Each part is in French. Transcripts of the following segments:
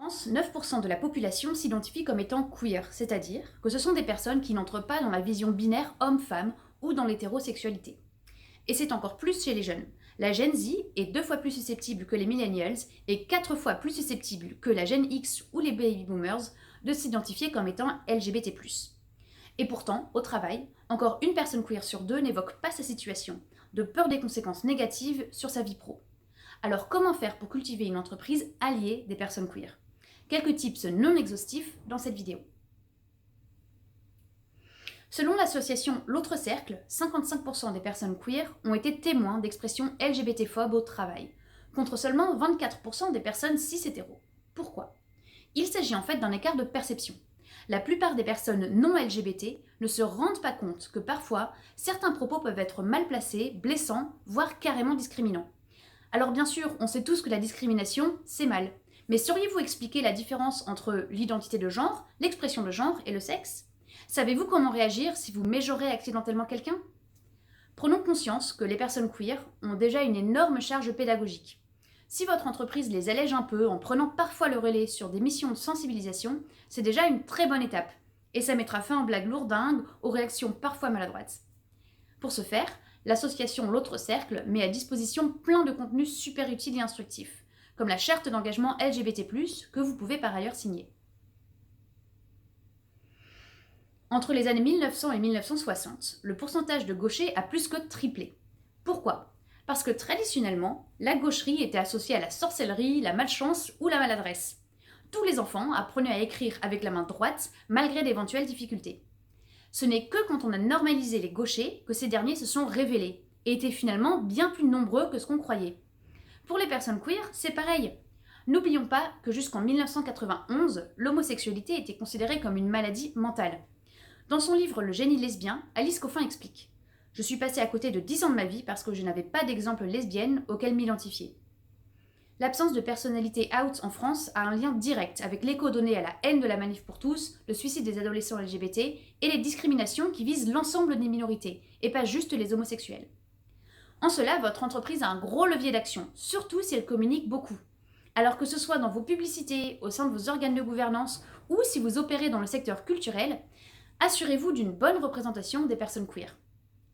France, 9% de la population s'identifie comme étant queer, c'est-à-dire que ce sont des personnes qui n'entrent pas dans la vision binaire homme-femme ou dans l'hétérosexualité. Et c'est encore plus chez les jeunes. La Gen Z est 2 fois plus susceptible que les millennials et 4 fois plus susceptible que la Gen X ou les baby boomers de s'identifier comme étant LGBT+. Et pourtant, au travail, encore une personne queer sur 2 n'évoque pas sa situation, de peur des conséquences négatives sur sa vie pro. Alors comment faire pour cultiver une entreprise alliée des personnes queer? Quelques tips non exhaustifs dans cette vidéo. Selon l'association L'Autre Cercle, 55% des personnes queer ont été témoins d'expressions LGBT-phobes au travail, contre seulement 24% des personnes cis-hétéros. Pourquoi? Il s'agit en fait d'un écart de perception. La plupart des personnes non LGBT ne se rendent pas compte que parfois, certains propos peuvent être mal placés, blessants, voire carrément discriminants. Alors bien sûr, on sait tous que la discrimination, c'est mal. Mais sauriez-vous expliquer la différence entre l'identité de genre, l'expression de genre et le sexe? Savez-vous comment réagir si vous mégenrez accidentellement quelqu'un? Prenons conscience que les personnes queer ont déjà une énorme charge pédagogique. Si votre entreprise les allège un peu en prenant parfois le relais sur des missions de sensibilisation, c'est déjà une très bonne étape. Et ça mettra fin aux blagues lourdingues, aux réactions parfois maladroites. Pour ce faire, l'association L'Autre Cercle met à disposition plein de contenus super utiles et instructifs, comme la charte d'engagement LGBT+, que vous pouvez par ailleurs signer. Entre les années 1900 et 1960, le pourcentage de gauchers a plus que triplé. Pourquoi? Parce que traditionnellement, la gaucherie était associée à la sorcellerie, la malchance ou la maladresse. Tous les enfants apprenaient à écrire avec la main droite, malgré d'éventuelles difficultés. Ce n'est que quand on a normalisé les gauchers que ces derniers se sont révélés, et étaient finalement bien plus nombreux que ce qu'on croyait. Pour les personnes queer, c'est pareil. N'oublions pas que jusqu'en 1991, l'homosexualité était considérée comme une maladie mentale. Dans son livre Le génie lesbien, Alice Coffin explique: « Je suis passée à côté de 10 ans de ma vie parce que je n'avais pas d'exemple lesbienne auquel m'identifier. » L'absence de personnalité out en France a un lien direct avec l'écho donné à la haine de la manif pour tous, le suicide des adolescents LGBT et les discriminations qui visent l'ensemble des minorités, et pas juste les homosexuels. En cela, votre entreprise a un gros levier d'action, surtout si elle communique beaucoup. Alors que ce soit dans vos publicités, au sein de vos organes de gouvernance ou si vous opérez dans le secteur culturel, assurez-vous d'une bonne représentation des personnes queer.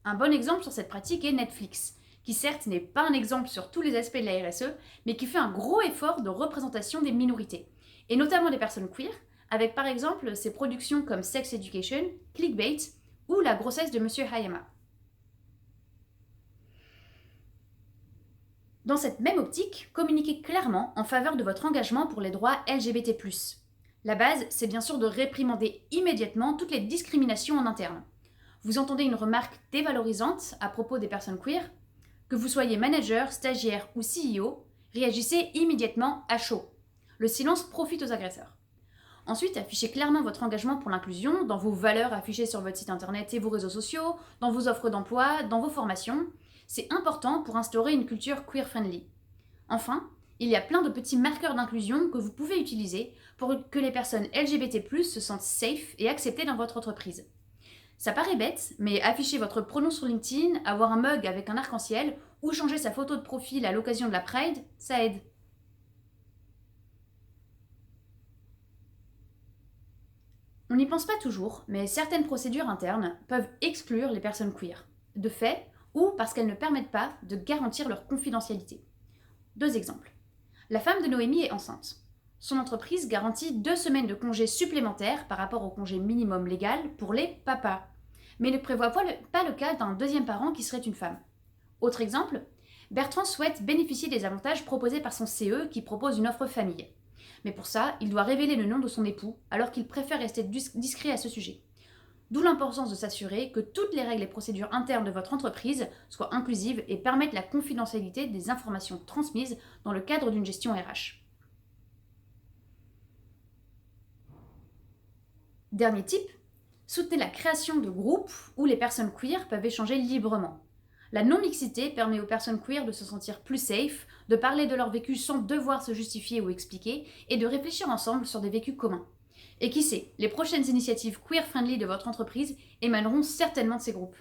Un bon exemple sur cette pratique est Netflix, qui certes n'est pas un exemple sur tous les aspects de la RSE, mais qui fait un gros effort de représentation des minorités, et notamment des personnes queer, avec par exemple ses productions comme Sex Education, Clickbait ou La grossesse de Monsieur Hayama. Dans cette même optique, communiquez clairement en faveur de votre engagement pour les droits LGBT+. La base, c'est bien sûr de réprimander immédiatement toutes les discriminations en interne. Vous entendez une remarque dévalorisante à propos des personnes queer? Que vous soyez manager, stagiaire ou CEO, réagissez immédiatement à chaud. Le silence profite aux agresseurs. Ensuite, affichez clairement votre engagement pour l'inclusion dans vos valeurs affichées sur votre site internet et vos réseaux sociaux, dans vos offres d'emploi, dans vos formations. C'est important pour instaurer une culture queer-friendly. Enfin, il y a plein de petits marqueurs d'inclusion que vous pouvez utiliser pour que les personnes LGBT+ se sentent safe et acceptées dans votre entreprise. Ça paraît bête, mais afficher votre pronom sur LinkedIn, avoir un mug avec un arc-en-ciel ou changer sa photo de profil à l'occasion de la Pride, ça aide. On n'y pense pas toujours, mais certaines procédures internes peuvent exclure les personnes queer, de fait ou parce qu'elles ne permettent pas de garantir leur confidentialité. 2 exemples. La femme de Noémie est enceinte. Son entreprise garantit 2 semaines de congés supplémentaires par rapport au congé minimum légal pour les papas, mais ne prévoit pas le cas d'un deuxième parent qui serait une femme. Autre exemple, Bertrand souhaite bénéficier des avantages proposés par son CE qui propose une offre famille. Mais pour ça, il doit révéler le nom de son époux alors qu'il préfère rester discret à ce sujet. D'où l'importance de s'assurer que toutes les règles et procédures internes de votre entreprise soient inclusives et permettent la confidentialité des informations transmises dans le cadre d'une gestion RH. Dernier type, soutenez la création de groupes où les personnes queer peuvent échanger librement. La non-mixité permet aux personnes queer de se sentir plus safe, de parler de leur vécu sans devoir se justifier ou expliquer, et de réfléchir ensemble sur des vécus communs. Et qui sait, les prochaines initiatives queer-friendly de votre entreprise émaneront certainement de ces groupes.